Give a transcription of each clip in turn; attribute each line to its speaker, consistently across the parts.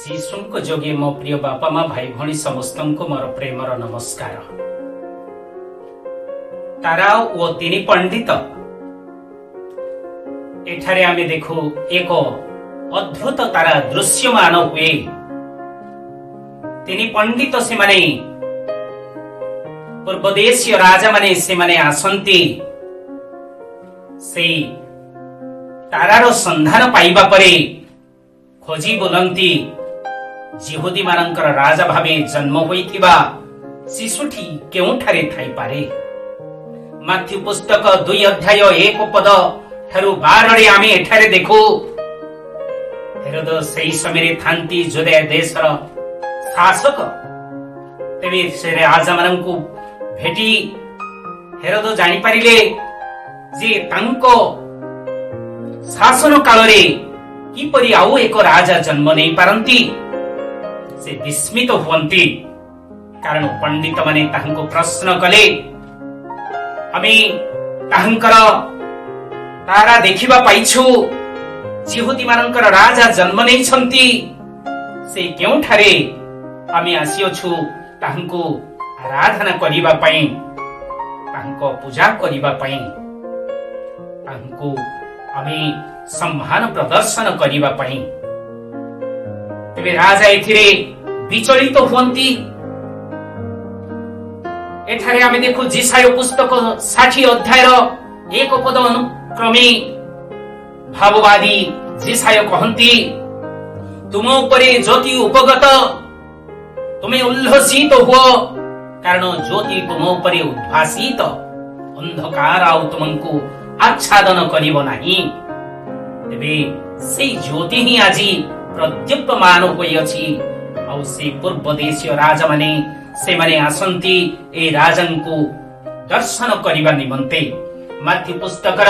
Speaker 1: जीशुଙ୍କ ଯୋଗେ ମୋ ପ୍ରିୟ ବାପା ମା ଭାଇ ଭଉଣୀ ସମସ୍ତଙ୍କୁ ମୋର ପ୍ରେମର ନମସ୍କାର। ତାରା ଓ ତିନି ପଣ୍ଡିତ ଏଠାରେ ଆମେ ଦେଖୁ ଏକ ଅଦ୍ଭୁତ ତାରା ଦୃଶ୍ୟମାନ ହୁଏ। ତିନି ପଣ୍ଡିତ ସେମାନେ ପୂର୍ବଦେଶୀୟ ରାଜା ମାନେ ସେମାନେ ଆସନ୍ତି ସେଇ ତାରାର ସନ୍ଧାନ ପାଇବା ପରେ ଖୋଜି ବୁଲନ୍ତି ଯିହୁଦୀ ମାନଙ୍କର ରାଜା ଭାବେ ଜନ୍ମ ହୋଇଥିବା ଶିଶୁଟି କେଉଁଠାରେ ଥାଇପାରେ। ମାଥ୍ୟୁ ପୁସ୍ତକ 2 ଅଧ୍ୟାୟ 1 ପଦ ଠାରୁ 12 ଆମେ ଏଠାରେ ଦେଖୁ ହେରୋଦ ସେହି ସମୟରେ ଥାନ୍ତି ଜୁଦେୟ ଦେଶର ଶାସକ। ତେବେ ସେ ରାଜା ମାନଙ୍କୁ ଭେଟି ହେରୋଦ ଜାଣିପାରିଲେ ଯେ ତାଙ୍କ ଶାସନ କାଳରେ କିପରି ଆଉ ଏକ ରାଜା ଜନ୍ମ ନେଇ ପାରନ୍ତି। ସେ ବିସ୍ମିତ ହୁଅନ୍ତି କାରଣ ପଣ୍ଡିତ ମାନେ ତାହାଙ୍କୁ ପ୍ରଶ୍ନ କଲେ ଆମେ ତାହାଙ୍କର ତାରା ଦେଖିବା ପାଇଛୁ, ଯିହୁଦୀ ମାନଙ୍କର ରାଜା ଜନ୍ମ ନେଇଛନ୍ତି, ସେ କେଉଁଠାରେ ଆମେ ଆସିଅଛୁ ତାହାଙ୍କୁ ଆରାଧନା କରିବା ପାଇଁ, ତାଙ୍କ ପୂଜା କରିବା ପାଇଁ, ତାଙ୍କୁ ଆମେ ସମ୍ମାନ ପ୍ରଦର୍ଶନ କରିବା ପାଇଁ। ତେବେ ରାଜା ଏଥିରେ ବିଚଳିତ ହୁଅନ୍ତି। ଏଠାରେ ଆମେ ଦେଖୁ ଯିଶାୟ ପୁସ୍ତକ 60 ଅଧ୍ୟାୟର 1 ପଦ ଅନୁକ୍ରମେ ଭାବବାଦୀ ଯିଶାୟ କହନ୍ତି ତୁମ ଉପରେ ଜ୍ୟୋତି ଉପଗତ, ତୁମେ ଉଲ୍ଲସିତ ହୁଅ କାରଣ ଜ୍ୟୋତି ତୁମ ଉପରେ ଉଦ୍ଭାସିତ, ଅନ୍ଧକାର ଆଉ ତୁମକୁ ଆଚ୍ଛାଦନ କରିବ ନାହିଁ। ତେବେ ସେଇ ଜ୍ୟୋତି ହିଁ ଆଜି ପ୍ରଦ୍ୟୁପ୍ତମାନ ହୋଇଅଛି ଆଉ ସେ ପୂର୍ବଦେଶୀୟ ରାଜା ମାନେ ସେମାନେ ଆସନ୍ତି ଏ ରାଜାଙ୍କୁ ଦର୍ଶନ କରିବା ନିମନ୍ତେ। ମାଥ୍ୟୁ ପୁସ୍ତକର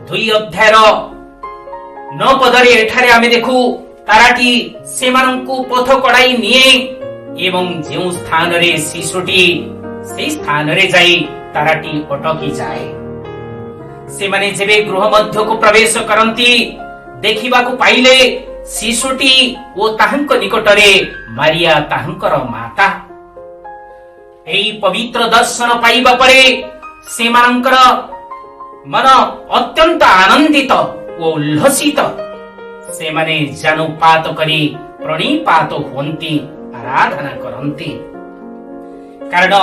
Speaker 1: 2 ଅଧ୍ୟାୟର 9 ପଦରେ ଏଠାରେ ଆମେ ଦେଖୁ ତାରାଟି ସେମାନଙ୍କୁ ପଥ କଢାଇ ନିଏ ଏବଂ ଯେଉଁ ସ୍ଥାନରେ ଶିଶୁଟି ସେହି ସ୍ଥାନରେ ଯାଇ ତାରାଟି ଅଟକି ଯାଏ। ସେମାନେ ଯେବେ ଗୃହ ମଧ୍ୟକୁ ପ୍ରବେଶ କରନ୍ତି ଦେଖିବାକୁ ପାଇଲେ ଶିଶୁଟି ଓ ତାହାଙ୍କ ନିକଟରେ ମାରିଆ ତାହାଙ୍କର ମାତା। ଏହି ପବିତ୍ର ଦର୍ଶନ ପାଇବା ପରେ ସେମାନଙ୍କର ମନ ଅତ୍ୟନ୍ତ ଆନନ୍ଦିତ ଓ ଉଲ୍ଲସିତ। ସେମାନେ ଜାନୁପାତ କରି ପ୍ରଣିପାତ ହୁଅନ୍ତି, ଆରାଧନା କରନ୍ତି। କାରଣ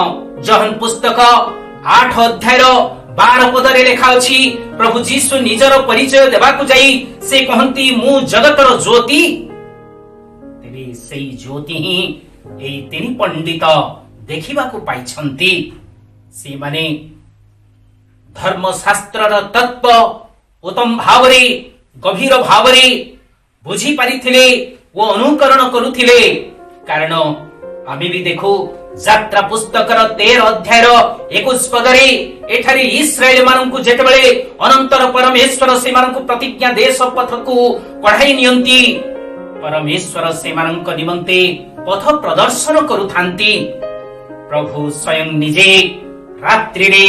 Speaker 1: ଯୋହନ ପୁସ୍ତକ 8 ଅଧ୍ୟାୟର 12 ପଦରେ ଲେଖା ଅଛି ପ୍ରଭୁ ଯୀଶୁ ନିଜର ପରିଚୟ ଦେବାକୁ ଯାଇ ସେ କହନ୍ତି ମୁଁ ଜଗତର ଜ୍ୟୋତି। ତେବେ ସେଇ ଜ୍ୟୋତି ହିଁ ଏହି ତିନି ପଣ୍ଡିତ ଦେଖିବାକୁ ପାଇଛନ୍ତି। ସେମାନେ ଧର୍ମଶାସ୍ତ୍ରର ତତ୍ତ୍ୱ ଉତ୍ତମ ଭାବରେ ଗଭୀର ଭାବରେ ବୁଝି ପାରିଥିଲେ ଓ ଅନୁକରଣ କରୁଥିଲେ। କାରଣ ଆମେ ବି ଦେଖୁ ଯାତ୍ରା ପୁସ୍ତକର 13 ଅଧ୍ୟାୟର 21 ପଦରେ ଏଠାରେ ଇସ୍ରାଏଲ ମାନଙ୍କୁ ଯେତେବେଳେ ଅନନ୍ତର ପରମେଶ୍ୱର ସେମାନଙ୍କୁ ପ୍ରତିଜ୍ଞା ଦେଶ ପଥକୁ କଢାଇ ନିଅନ୍ତି, ପରମେଶ୍ୱର ସେମାନଙ୍କ ନିମନ୍ତେ ପଥ ପ୍ରଦର୍ଶନ କରୁଥାନ୍ତି। ପ୍ରଭୁ ସ୍ୱୟଂ ନିଜେ ରାତ୍ରିରେ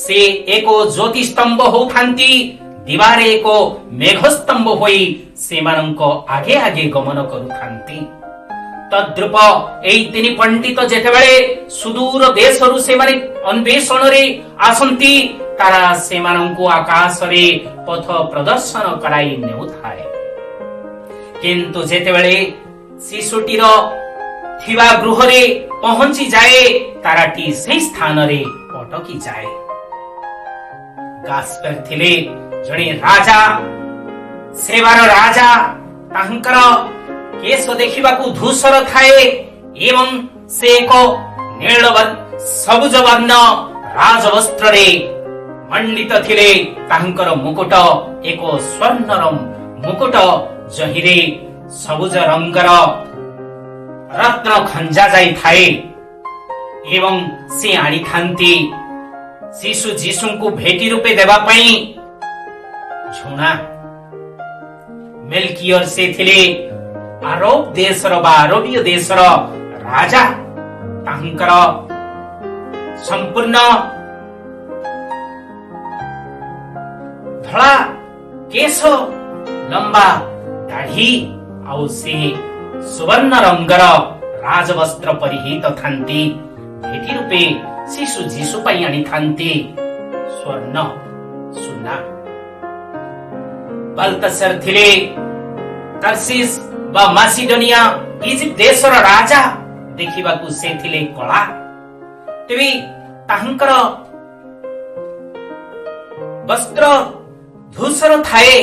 Speaker 1: ସେ ଏକ ଜ୍ୟୋତି ସ୍ତମ୍ଭ ହଉଥାନ୍ତି, ଦିବାରେ ଏକ ମେଘ ସ୍ତମ୍ଭ ହୋଇ ସେମାନଙ୍କ ଆଗେ ଆଗେ ଗମନ କରୁଥାନ୍ତି। ତଦ୍ରୂପ ଏହି ତିନି ପଣ୍ଡିତ ଯେତେବେଳେ ସୁଦୂର ଦେଶରୁ ସେମାନେ ଅନ୍ୱେଷଣରେ ଆସନ୍ତି ତାରା ସେମାନଙ୍କୁ ଆକାଶରେ ପଥ ପ୍ରଦର୍ଶନ କରାଇ ନେଉଥାଏ। କିନ୍ତୁ ଯେତେବେଳେ ଶିଶୁଟିର ଥିବା ଗୃହରେ ପହଞ୍ଚି ଯାଏ ତାରାଟି ସେହି ସ୍ଥାନରେ ଅଟକି ଯାଏ। ଗାସ୍ପର ଥିଲେ ଜଣେ ରାଜା, ସେବାର ରାଜା। ତାଙ୍କର କେଶ ଦେଖିବାକୁ ଧୂସର ଥାଏ ଏବଂ ସେ ଏକ ନୀଳ ସବୁଜ ବର୍ଣ୍ଣ ରାଜବସ୍ତ୍ରରେ ମଣ୍ଡିତ ଥିଲେ। ତାଙ୍କର ମୁକୁଟ ଏକ ସ୍ୱର୍ଣ୍ଣର ମୁକୁଟ, ଯହିଁରେ ସବୁଜ ରଙ୍ଗର ରତ୍ନ ଖଞ୍ଜା ଯାଇଥାଏ ଏବଂ ସେ ଆଣିଥାନ୍ତି ଶିଶୁ ଯୀଶୁଙ୍କୁ ଭେଟି ରୂପେ ଦେବା ପାଇଁ ଝୁଣା। ମେଲକିୟର ସେ ଥିଲେ ଆରବ ଦେଶର ବା ଆରବୀୟ ଦେଶର ରାଜା। ତାଙ୍କର ସମ୍ପୂର୍ଣ୍ଣ ଧଳା କେଶ, ଲମ୍ବା ଦାଢି ଆଉ ସେ सुवर्ण रंगर राजवस्त्र परिहित थांती भेटी रूपे शिशु जीशु पाई आनी थांती स्वर्ण सुना। बाल्तसार थिले तर्सिस व मासिडोनिया इजिप्ट देशर राजा देखिबाकू से थिले कला। तेबे ताहंकर वस्त्र धूसर थाए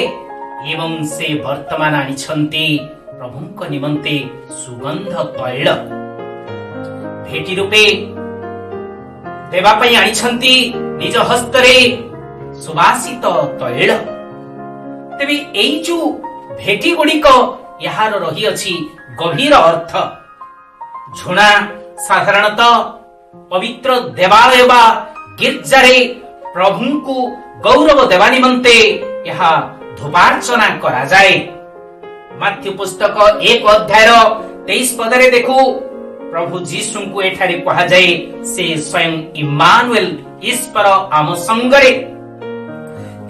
Speaker 1: एवं से वर्तमान आनिछन्ति प्रभुଙ୍କ निमन्ते सुगंध तैल भेटी रूपे देवा पई आनिछन्ति निज हस्तरे सुवासित तैल। तेबे एई जो भेटी गुड़िक यार रही अछि गभीर अर्थ। झुणा साधारणतः पवित्र देवालय वा गिर्जारे प्रभुଙ୍କୁ गौरव देवा निमन्ते यहा धूपार्चना करा जाए। माथ्यू पुस्तक 1 अध्यायर 23 पदरे देखु प्रभु जीशुଙ୍କୁ एठारे कहा जाए से स्वयं इम्मानुएल ईश्वर आम संगरे।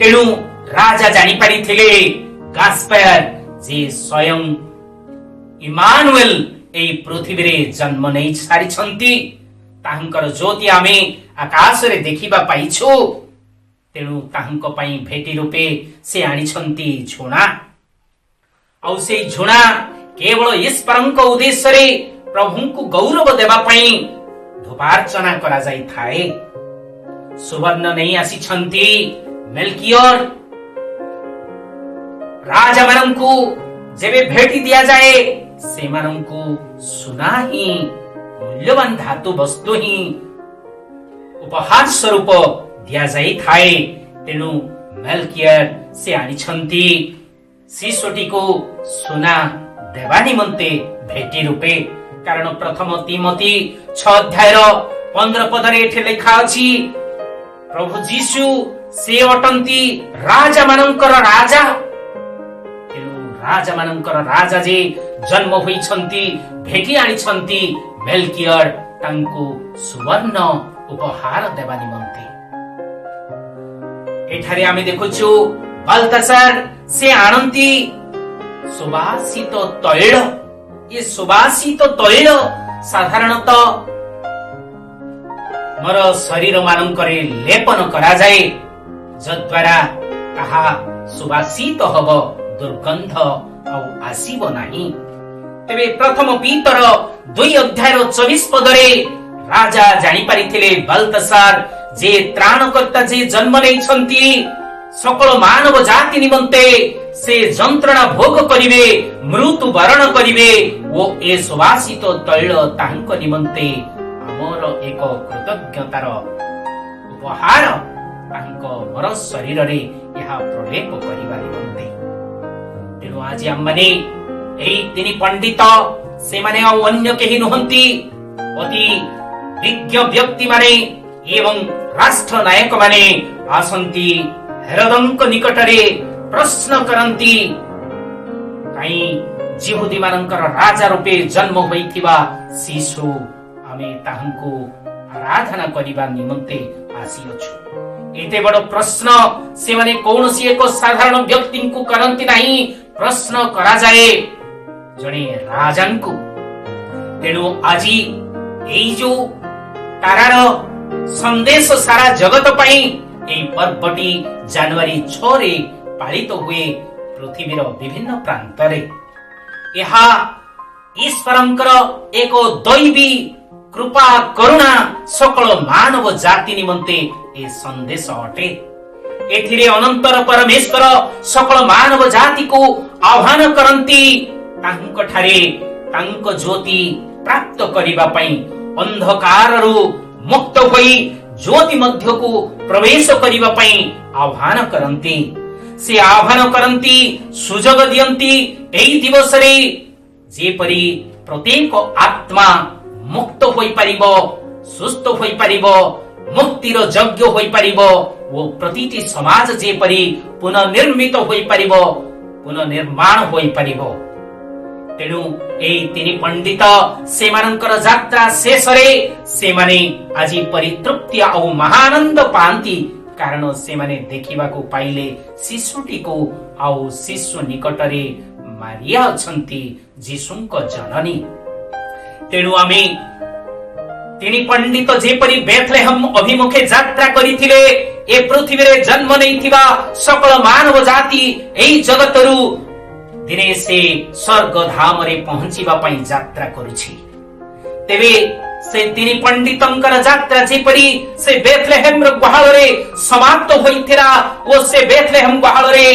Speaker 1: तेणु राजा जानी पारिथिले गास्पेर जे स्वयं इम्मानुएल एई पृथ्वी रे जन्म नै सारिछन्ति ताहंकर ज्योति आमे आकाश रे देखिबा पाइछु। तेणु ताहंक पई भेटी रूपे से आनिछन्ति झुणा। औ से झुणा केवल ईश्वरଙ୍କ उद्देश्य रे प्रभुଙ୍କୁ गौरव देवा पई धूपार्चना करा जाई थाए। सुवर्ण नै आसीछन्ति मेल्कियर राजा मानंकु जेबे भेटी दिया जाए से मानंकु सुना ही मूल्यवान धातु वस्तु ही उपहार स्वरूप दिया जाई थाए। तेणु मेल्कियर से आनिछन्ति शिशुटी को सुना देवा निमन्ते भेटी रूपे। कारण प्रथम तिमोथी 6 अध्यायर 15 पदरे एठे लेखा अछि प्रभु जीशु से अटन्ति राजा मानंकर राजा। राजा मानंकर राजा जे जन्म होइछन्ति भेटी आनिछन्ति मेल्कियर तांकु सुवर्ण उपहार देवा निमन्ते। एठारे आमे देखुछु बाल्तसार से आनन्ति सुवासित तैल। ये सुवासित तैल साधारणतः मोर शरीर मानंकरे लेपन करा जाए जद्वारा ताहा सुवासित हब दुर्गंध औ आसीब नाही। तेबे प्रथम पीतर 2 अध्यायर 24 पदरे राजा जानी पारिथिले बाल्तसार जे त्राणकर्ता जे जन्म नेइछन्ति सकल मानव जाति निमन्ते से जंत्रणा भोग करिवे मृत्यु वरण करिवे ओ ए सुवासित तैल तांक निमन्ते हमर एक कृतज्ञतार उपहार तांक मोर शरीर रे यहा प्रलेप करिवा निमन्ते। तेणु आज आम्माने एई तिनी पंडित से माने अन्य केही नहंती अति विज्ञ व्यक्ति माने एवं राष्ट्र नायक माने आसंती हेरोदଙ୍କ निकटरे प्रश्न करन्ति काई जिहुदी मानंकर राजा रूपे जन्म होइथिबा शिशु आमे ताहंकु आराधना करिबा निमन्ते आसीअछु। एते बड़ प्रश्न से माने कौनसी एक साधारण व्यक्ति को करन्ति नाही प्रश्न करा जाए जणे राजांकु। तेणु आजी एई जो तारार संदेश सारा जगत पई एई पर्वटी जनवरी 6 रे पालित हुए पृथ्वीर विभिन्न प्रांतरे। यहा ईश्वरंकर एक दैवी कृपा करुणा सकल मानव जाति निमन्ते ए संदेश अटे। एथिरे अनंतर परमेश्वर सकल मानव जाति को आह्वान करन्ति तांक ठारे तांक ज्योति प्राप्त करिबा पई अंधकाररु मुक्त होई ज्योति मध्य को प्रवेश करिबा पई आह्वान करन्ति। से आह्वान करन्ति सुजोग दियन्ति एई दिवस रे जेपरि प्रत्येक आत्मा मुक्त होई परिबो सुस्थ होई परिबो मुक्तिर यज्ञ होई परिबो वो प्रतिटी समाज जेपरि पुनर्निर्मित होई परिबो पुनर्निर्माण होई परिबो। तेणु एई तिनी पंडित सेमानंकर यात्रा शेष रे सेमाने आजि परितृप्ति औ महानंद पांति कारण सेमाने देखिबा को पाइले शिशुटी को आउ शिशु निकटरे ମାରିଆ ଅଛନ୍ତି ଯୀଶୁଙ୍କ ଜନନୀ। ତେଣୁ ଆମେ ତିନି ପଣ୍ଡିତ ଯେପରି ବେଥଲେହେମ୍ ଅଭିମୁଖେ ଯାତ୍ରା କରିଥିଲେ, ଏ ପୃଥିବୀରେ ଜନ୍ମ ନେଇଥିବା ସକଳ ମାନବ ଜାତି ଏହି ଜଗତରୁ ଦିନେ ସେ ସ୍ୱର୍ଗ ଧାମରେ ପହଞ୍ଚିବା ପାଇଁ ଯାତ୍ରା କରୁଛି। ତେବେ ସେ ତିନି ପଣ୍ଡିତଙ୍କର ଯାତ୍ରା ଯେପରି ସେ ବେଥଲେହେମ୍ର ଗୁହାଳରେ ସମାପ୍ତ ହୋଇଥିଲା ଓ ସେ ବେଥଲେହେମ୍ ଗୁହାଳରେ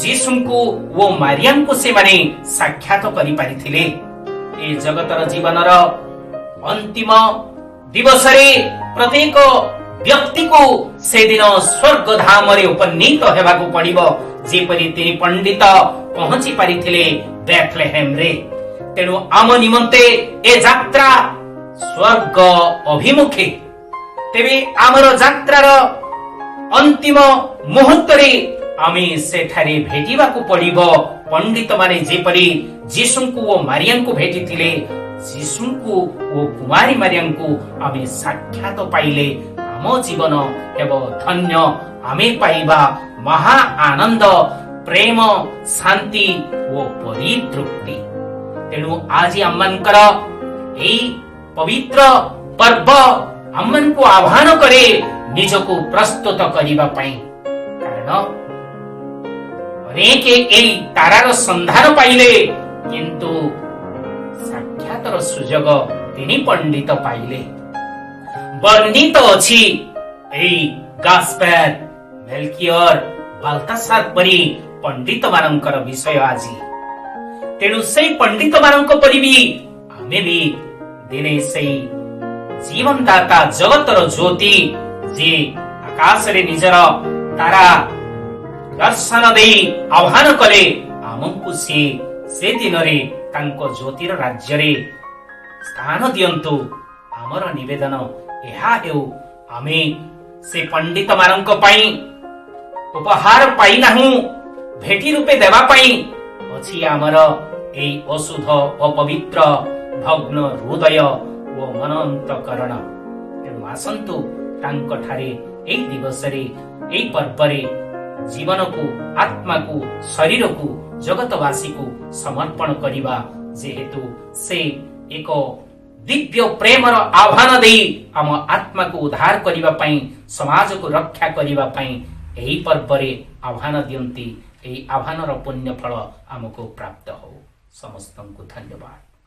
Speaker 1: ଯୀଶୁଙ୍କୁ ଓ ମାରିଆଙ୍କୁ ସେମାନେ ସାକ୍ଷାତ କରିପାରିଥିଲେ। ଏ ଜଗତର ଜୀବନର ଅନ୍ତିମ ଦିବସରେ ପ୍ରତ୍ୟେକ ବ୍ୟକ୍ତିକୁ ସେଦିନ ସ୍ୱର୍ଗ ଧାମରେ ଉପନୀତ ହେବାକୁ ପଡିବ, ଯେପରି ତିନି ପଣ୍ଡିତ ପହଞ୍ଚି ପାରିଥିଲେ ବେଥଲେହେମ୍ରେ। ତେଣୁ ଆମ ନିମନ୍ତେ ଏ ଯାତ୍ରା ସ୍ୱର୍ଗ ଅଭିମୁଖେ। ତେବେ ଆମର ଯାତ୍ରାର ଅନ୍ତିମ ମୁହୂର୍ତ୍ତରେ ଆମେ ସେଠାରେ ଭେଟିବାକୁ ପଡିବ ପଣ୍ଡିତ ମାନେ ଯେପରି ଯୀଶୁଙ୍କୁ ଓ ମାରିଆଙ୍କୁ ଭେଟିଥିଲେ। ଯୀଶୁଙ୍କୁ ଓ କୁମାରୀ ମାରିଆଙ୍କୁ ଆମେ ସାକ୍ଷାତ ପାଇଲେ ଆମ ଜୀବନ ହେବ ଧନ୍ୟ। ଆମେ ପାଇବା ମହା ଆନନ୍ଦ, ପ୍ରେମ, ଶାନ୍ତି ଓ ପରିତୃପ୍ତି। ତେଣୁ ଆଜି ଆମମାନଙ୍କର ଏଇ ପବିତ୍ର ପର୍ବ ଆମମାନଙ୍କୁ ଆହ୍ୱାନ କରେ ନିଜକୁ ପ୍ରସ୍ତୁତ କରିବା ପାଇଁ। କାରଣ ଅନେକ ଏଇ ତାରାର ସନ୍ଧାନ ପାଇଲେ, କିନ୍ତୁ ସାକ୍ଷାତର ସୁଯୋଗ ତିନି ପଣ୍ଡିତ ପାଇଲେ। ବର୍ଣ୍ଣିତ ଅଛି ଏଇ ଗାସ୍ପେର, ମେଲକିୟର, ବାଲତାସାର ପରି ପଣ୍ଡିତ ମାନଙ୍କର ବିଷୟ ଆଜି। ତେଣୁ ସେଇ ପଣ୍ଡିତ ମାନଙ୍କ ପରି ବି ଆମେ ବି ଦିନେ ସେଇ ଜୀବନଦାତା ଜଗତର ଜ୍ୟୋତି ଯେ ଆକାଶରେ ନିଜର ତାରା ଦର୍ଶନ ଦେଇ ଆହ୍ୱାନ କଲେ ଆମକୁ ସେ ଦିନରେ ତାଙ୍କ ଜ୍ୟୋତିର ରାଜ୍ୟରେ ସ୍ଥାନ ଦିଅନ୍ତୁ। ଆମର ନିବେଦନ ଏହା ହେଉ, ଆମେ ସେ ପଣ୍ଡିତ ମାନଙ୍କ ପାଇଁ ଉପହାର ପାଇନାହୁଁ, ଭେଟି ରୂପେ ଦେବା ପାଇଁ ଅଛି ଆମର ଏଇ ଅଶୁଦ୍ଧ, ଅପବିତ୍ର, ଭଗ୍ନ ହୃଦୟ ଓ ମନନ୍ତକରଣ। ତେଣୁ ଆସନ୍ତୁ ତାଙ୍କଠାରେ ଏଇ ଦିବସରେ, ଏଇ ପର୍ବରେ ଜୀବନକୁ, ଆତ୍ମାକୁ, ଶରୀରକୁ, ଜଗତବାସୀକୁ ସମର୍ପଣ କରିବା। ଯେହେତୁ ସେ ଏକ ଦିବ୍ୟ ପ୍ରେମର ଆହ୍ୱାନ ଦେଇ ଆମ ଆତ୍ମାକୁ ଉଦ୍ଧାର କରିବା ପାଇଁ, ସମାଜକୁ ରକ୍ଷା କରିବା ପାଇଁ ଏହି ପର୍ବରେ ଆହ୍ୱାନ ଦିଅନ୍ତି। ଏହି ଆହ୍ୱାନର ପୁଣ୍ୟ ଫଳ ଆମକୁ ପ୍ରାପ୍ତ ହଉ। ସମସ୍ତଙ୍କୁ ଧନ୍ୟବାଦ।